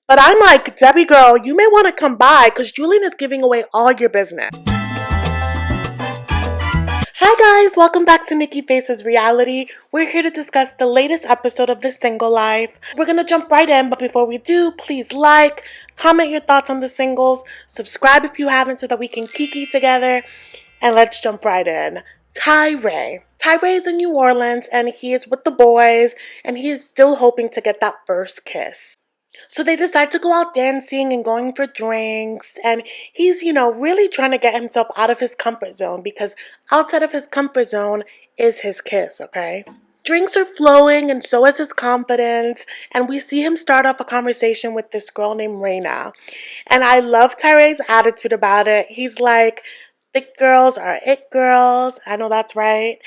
But I'm like, Debbie girl, you may want to come by because Julian is giving away all your business. Hi guys, welcome back to Nikki Faces Reality. We're here to discuss the latest episode of The Single Life. We're gonna jump right in, but before we do, please like, comment your thoughts on the singles, subscribe if you haven't so that we can kiki together, and let's jump right in. Tyray. Tyray is in New Orleans and he is with the boys and he is still hoping to get that first kiss. So they decide to go out dancing and going for drinks. And he's, really trying to get himself out of his comfort zone because outside of his comfort zone is his kiss, okay? Drinks are flowing and so is his confidence. And we see him start off a conversation with this girl named Raina. And I love Tyray's attitude about it. He's like, thick girls are it girls. I know that's right.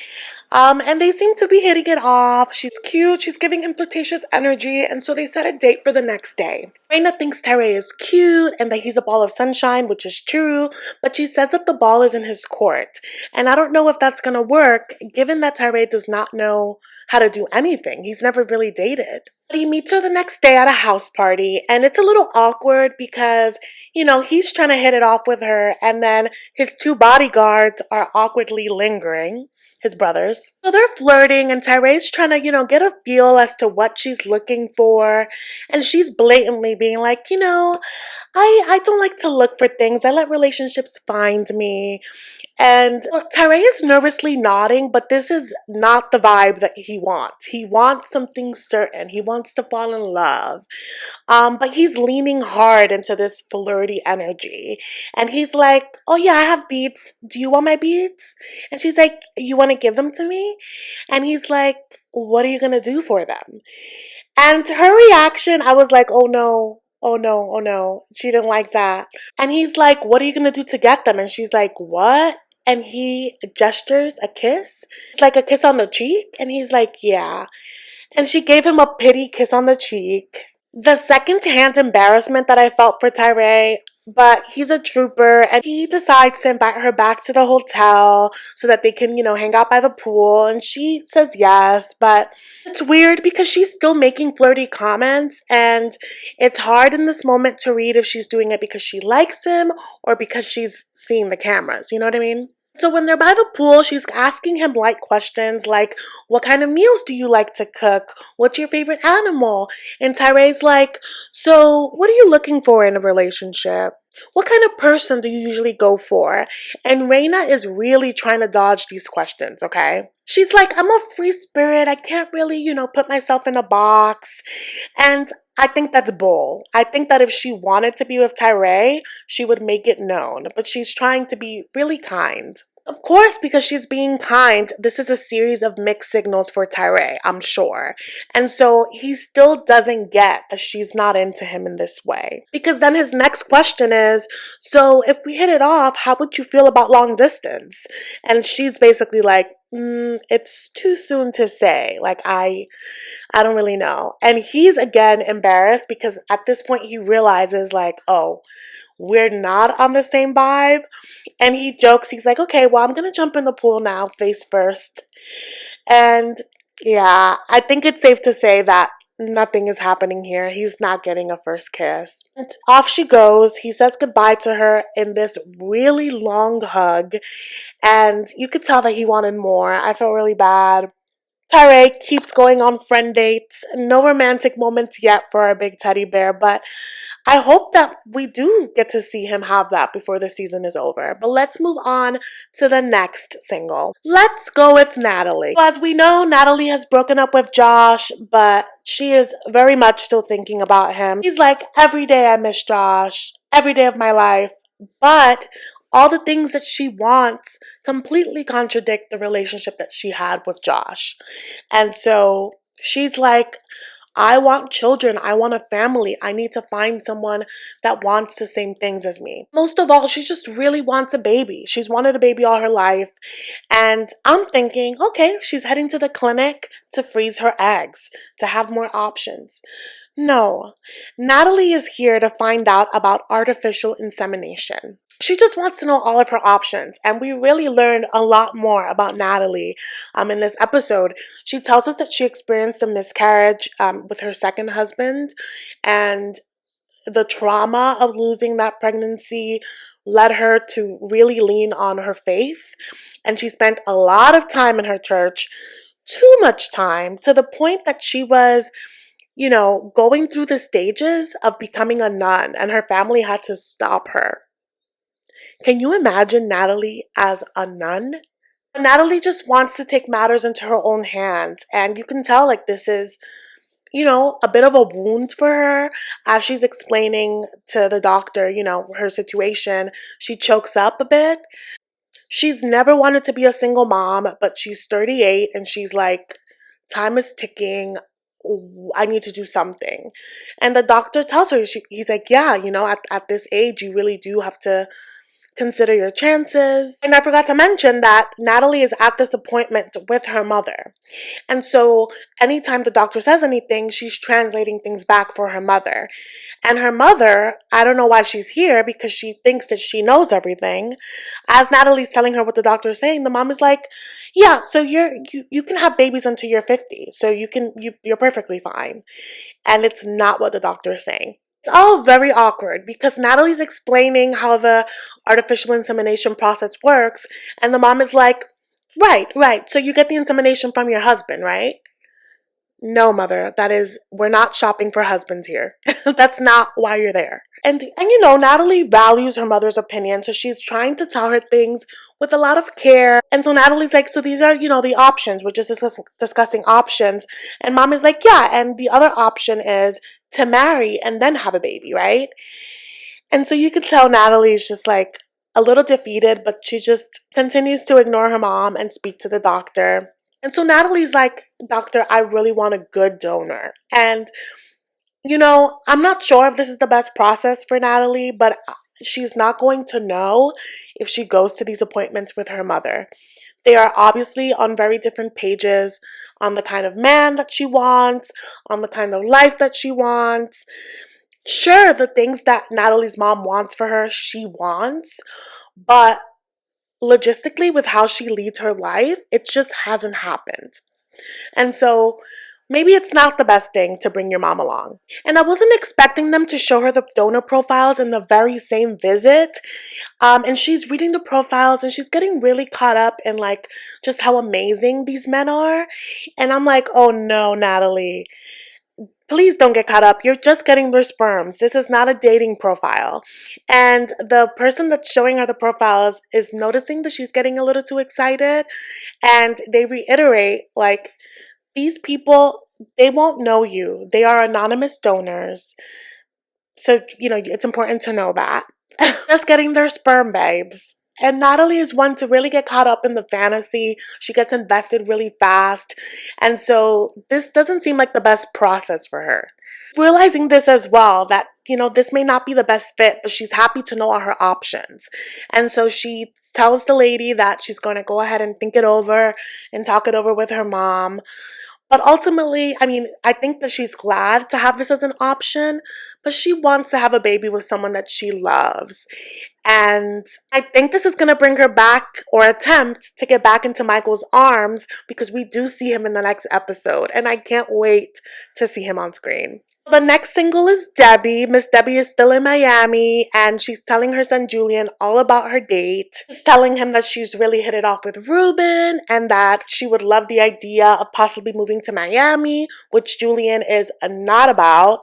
And they seem to be hitting it off. She's cute. She's giving him flirtatious energy. And so they set a date for the next day. Raina thinks Tyray is cute and that he's a ball of sunshine, which is true. But she says that the ball is in his court. And I don't know if that's going to work, given that Tyray does not know how to do anything. He's never really dated. But he meets her the next day at a house party. And it's a little awkward because, he's trying to hit it off with her. And then his two bodyguards are awkwardly lingering. His brothers. So they're flirting and Tyray's trying to, get a feel as to what she's looking for. And she's blatantly being like, I don't like to look for things. I let relationships find me. And Tyray is nervously nodding, but this is not the vibe that he wants. He wants something certain. He wants to fall in love. But he's leaning hard into this flirty energy. And he's like, oh yeah, I have beads. Do you want my beads? And she's like, you want to give them to me? And he's like, what are you going to do for them? And her reaction, I was like, oh no, oh no, oh no. She didn't like that. And he's like, what are you going to do to get them? And she's like, what? And he gestures a kiss. It's like a kiss on the cheek. And he's like, yeah. And she gave him a pity kiss on the cheek. The second-hand embarrassment that I felt for Tyray, but he's a trooper and he decides to invite her back to the hotel so that they can, hang out by the pool. And she says yes, but it's weird because she's still making flirty comments and it's hard in this moment to read if she's doing it because she likes him or because she's seeing the cameras. You know what I mean? So when they're by the pool, she's asking him light questions like, what kind of meals do you like to cook? What's your favorite animal? And Tyray's like, so what are you looking for in a relationship? What kind of person do you usually go for? And Raina is really trying to dodge these questions, okay? She's like, I'm a free spirit. I can't really, put myself in a box. And I think that's bull. I think that if she wanted to be with Tyray, she would make it known. But she's trying to be really kind. Of course, because she's being kind, this is a series of mixed signals for Tyray, I'm sure. And so he still doesn't get that she's not into him in this way. Because then his next question is, so if we hit it off, how would you feel about long distance? And she's basically like, it's too soon to say. Like, I don't really know. And he's again embarrassed because at this point he realizes like, oh, we're not on the same vibe. And he jokes, he's like, okay, well, I'm going to jump in the pool now, face first. And yeah, I think it's safe to say that nothing is happening here. He's not getting a first kiss. And off she goes. He says goodbye to her in this really long hug. And you could tell that he wanted more. I felt really bad. Tyray keeps going on friend dates. No romantic moments yet for our big teddy bear, but I hope that we do get to see him have that before the season is over. But let's move on to the next single. Let's go with Natalie. So as we know, Natalie has broken up with Josh, but she is very much still thinking about him. He's like, every day I miss Josh, every day of my life. But all the things that she wants completely contradict the relationship that she had with Josh. And so she's like, I want children. I want a family. I need to find someone that wants the same things as me. Most of all, she just really wants a baby. She's wanted a baby all her life. And I'm thinking, okay, she's heading to the clinic to freeze her eggs, to have more options. No, Natalie is here to find out about artificial insemination. She just wants to know all of her options, and we really learned a lot more about Natalie in this episode. She tells us that she experienced a miscarriage with her second husband, and the trauma of losing that pregnancy led her to really lean on her faith. And she spent a lot of time in her church, too much time, to the point that she was, going through the stages of becoming a nun, and her family had to stop her. Can you imagine Natalie as a nun? Natalie just wants to take matters into her own hands, and you can tell, like, this is, a bit of a wound for her. As she's explaining to the doctor, her situation, she chokes up a bit. She's never wanted to be a single mom, but she's 38 and she's like, time is ticking. I need to do something. And the doctor tells her, he's like, yeah, at this age, you really do have to consider your chances. And I forgot to mention that Natalie is at this appointment with her mother. And so anytime the doctor says anything, she's translating things back for her mother. And her mother, I don't know why she's here, because she thinks that she knows everything. As Natalie's telling her what the doctor is saying, the mom is like, yeah, so you can have babies until you're 50. So you're perfectly fine. And it's not what the doctor is saying. It's all very awkward because Natalie's explaining how the artificial insemination process works, and the mom is like, right, right. So you get the insemination from your husband, right? No, mother, we're not shopping for husbands here. That's not why you're there. And Natalie values her mother's opinion, so she's trying to tell her things with a lot of care. And so Natalie's like, so these are, the options. We're just discussing options. And mom is like, yeah, and the other option is to marry and then have a baby, right? And so you could tell Natalie's just like a little defeated, but she just continues to ignore her mom and speak to the doctor. And so Natalie's like, doctor, I really want a good donor. And I'm not sure if this is the best process for Natalie, but she's not going to know if she goes to these appointments with her mother. They are obviously on very different pages on the kind of man that she wants, on the kind of life that she wants. Sure, the things that Natalie's mom wants for her, she wants, but logistically, with how she leads her life, it just hasn't happened. And so maybe it's not the best thing to bring your mom along. And I wasn't expecting them to show her the donor profiles in the very same visit. And she's reading the profiles and she's getting really caught up in like just how amazing these men are. And I'm like, oh no, Natalie, please don't get caught up. You're just getting their sperms. This is not a dating profile. And the person that's showing her the profiles is noticing that she's getting a little too excited. And they reiterate, like, these people, they won't know you. They are anonymous donors. So, it's important to know that. Just getting their sperm, babes. And Natalie is one to really get caught up in the fantasy. She gets invested really fast. And so this doesn't seem like the best process for her. Realizing this as well, that, this may not be the best fit, but she's happy to know all her options. And so she tells the lady that she's going to go ahead and think it over and talk it over with her mom. But ultimately, I think that she's glad to have this as an option, but she wants to have a baby with someone that she loves. And I think this is going to bring her back, or attempt to get back into Michael's arms, because we do see him in the next episode. And I can't wait to see him on screen. The next single is Debbie. Miss Debbie is still in Miami, and she's telling her son Julian all about her date. She's telling him that she's really hit it off with Ruben and that she would love the idea of possibly moving to Miami, which Julian is not about.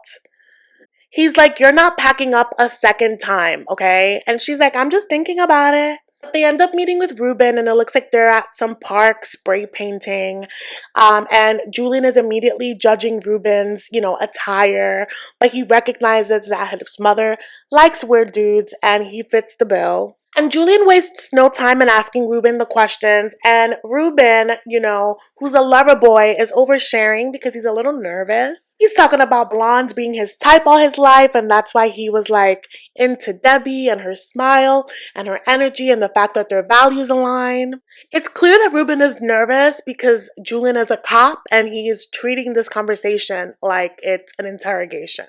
He's like, you're not packing up a second time, okay? And she's like, I'm just thinking about it. They end up meeting with Ruben, and it looks like they're at some park spray painting. And Julian is immediately judging Ruben's, attire, but he recognizes that his mother likes weird dudes and he fits the bill. And Julian wastes no time in asking Ruben the questions. And Ruben, who's a lover boy, is oversharing because he's a little nervous. He's talking about blondes being his type all his life, and that's why he was like into Debbie and her smile and her energy and the fact that their values align. It's clear that Ruben is nervous because Julian is a cop and he is treating this conversation like it's an interrogation.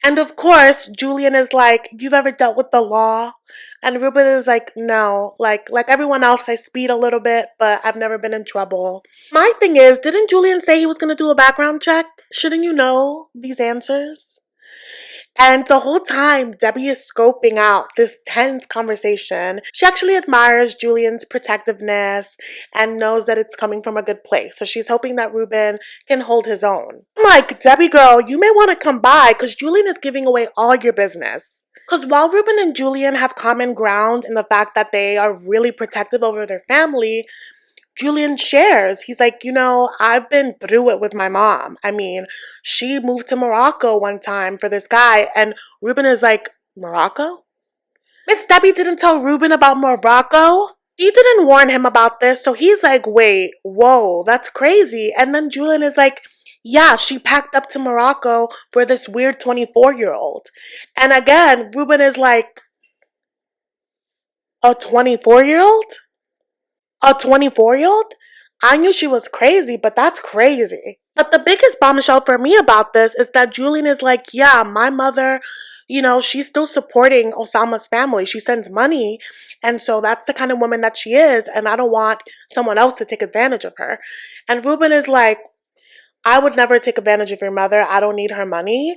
And of course, Julian is like, you've ever dealt with the law? And Ruben is like, no, like everyone else, I speed a little bit, but I've never been in trouble. My thing is, didn't Julian say he was going to do a background check? Shouldn't you know these answers? And the whole time, Debbie is scoping out this tense conversation. She actually admires Julian's protectiveness and knows that it's coming from a good place. So she's hoping that Ruben can hold his own. I'm like, Debbie girl, you may want to come by because Julian is giving away all your business. Because while Ruben and Julian have common ground in the fact that they are really protective over their family, Julian shares. He's like, I've been through it with my mom. I mean, she moved to Morocco one time for this guy, and Ruben is like, Morocco? Miss Debbie didn't tell Ruben about Morocco. He didn't warn him about this, so he's like, wait, whoa, that's crazy. And then Julian is like, yeah, she packed up to Morocco for this weird 24-year-old. And again, Ruben is like, a 24-year-old? A 24-year-old? I knew she was crazy, but that's crazy. But the biggest bombshell for me about this is that Julian is like, yeah, my mother, she's still supporting Osama's family. She sends money. And so that's the kind of woman that she is. And I don't want someone else to take advantage of her. And Ruben is like, I would never take advantage of your mother. I don't need her money.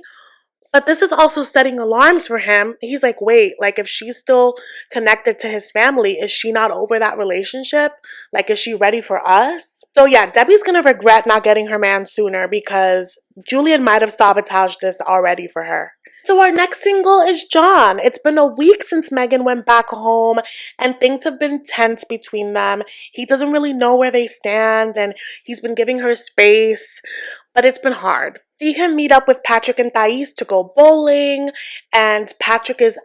But this is also setting alarms for him. He's like, wait, like if she's still connected to his family, is she not over that relationship? Like, is she ready for us? So yeah, Debbie's gonna regret not getting her man sooner because Julian might have sabotaged this already for her. So our next single is John. It's been a week since Megan went back home and things have been tense between them. He doesn't really know where they stand and he's been giving her space, but it's been hard. See him meet up with Patrick and Thais to go bowling, and Patrick is,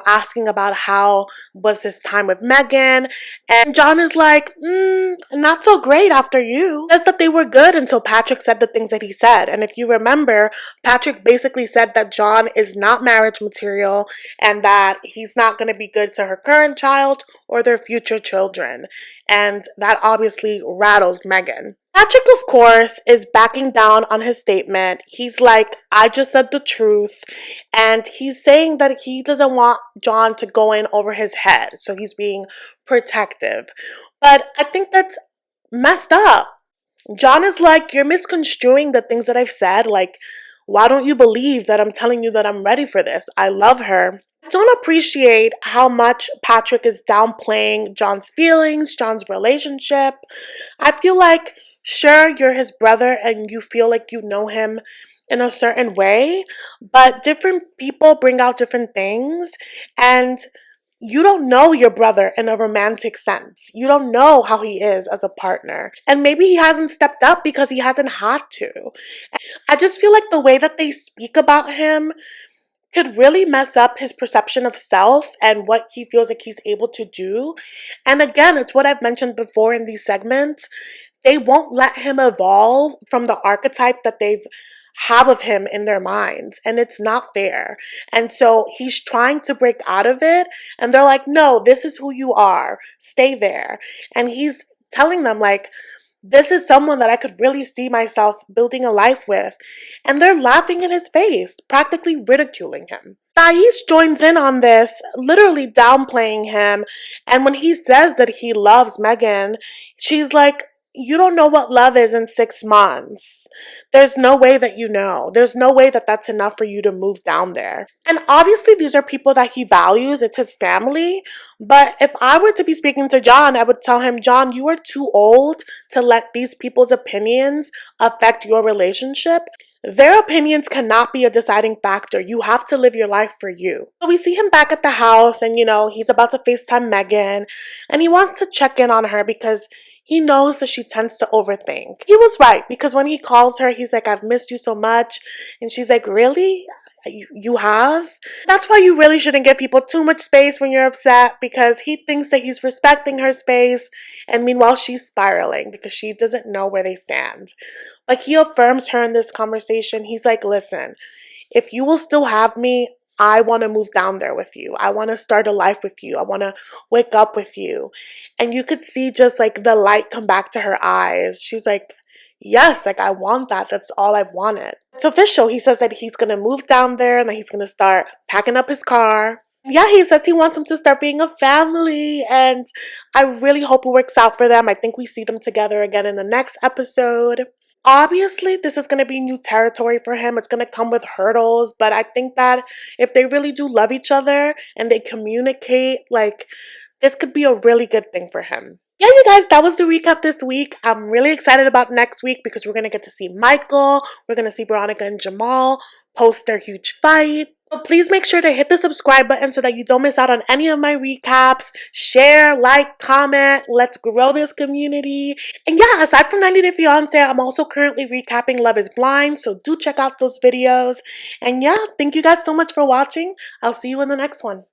asking about how was this time with Megan, and John is like, not so great after you. Says that they were good until Patrick said the things that he said, and if you remember, Patrick basically said that John is not marriage material and that he's not going to be good to her current child or their future children, and that obviously rattled Megan. Patrick, of course, is backing down on his statement. He's like, I just said the truth. And he's saying that he doesn't want John to go in over his head. So he's being protective. But I think that's messed up. John is like, you're misconstruing the things that I've said. Like, why don't you believe that I'm telling you that I'm ready for this? I love her. I don't appreciate how much Patrick is downplaying John's feelings, John's relationship. I feel like, sure, you're his brother and you feel like you know him in a certain way, but different people bring out different things, and you don't know your brother in a romantic sense. You don't know how he is as a partner. And maybe he hasn't stepped up because he hasn't had to. I just feel like the way that they speak about him could really mess up his perception of self and what he feels like he's able to do. And again, it's what I've mentioned before in these segments. They won't let him evolve from the archetype that they've have of him in their minds, and it's not fair. And so he's trying to break out of it, and they're like, no, this is who you are, stay there. And he's telling them like, this is someone that I could really see myself building a life with. And they're laughing in his face, practically ridiculing him. Thais joins in on this, literally downplaying him. And when he says that he loves Megan, she's like, you don't know what love is in 6 months. There's no way that you know. There's no way that that's enough for you to move down there. And obviously, these are people that he values. It's his family. But if I were to be speaking to John, I would tell him, John, you are too old to let these people's opinions affect your relationship. Their opinions cannot be a deciding factor. You have to live your life for you. So we see him back at the house and, he's about to FaceTime Megan and he wants to check in on her because he knows that she tends to overthink. He was right because when he calls her, he's like, I've missed you so much. And she's like, really? You have? That's why you really shouldn't give people too much space when you're upset, because he thinks that he's respecting her space, and meanwhile she's spiraling because she doesn't know where they stand. Like, he affirms her in this conversation. He's like, listen, if you will still have me, I want to move down there with you. I want to start a life with you. I want to wake up with you. And you could see just like the light come back to her eyes. She's like, yes, like I want that. That's all I've wanted. It's official. He says that he's going to move down there and that he's going to start packing up his car. Yeah, he says he wants them to start being a family, and I really hope it works out for them. I think we see them together again in the next episode. Obviously, this is going to be new territory for him. It's going to come with hurdles, but I think that if they really do love each other and they communicate, like, this could be a really good thing for him. Yeah, you guys, that was the recap this week. I'm really excited about next week because we're going to get to see Michael. We're going to see Veronica and Jamal post their huge fight. So please make sure to hit the subscribe button so that you don't miss out on any of my recaps. Share, like, comment. Let's grow this community. And yeah, aside from 90 Day Fiancé, I'm also currently recapping Love is Blind. So do check out those videos. And yeah, thank you guys so much for watching. I'll see you in the next one.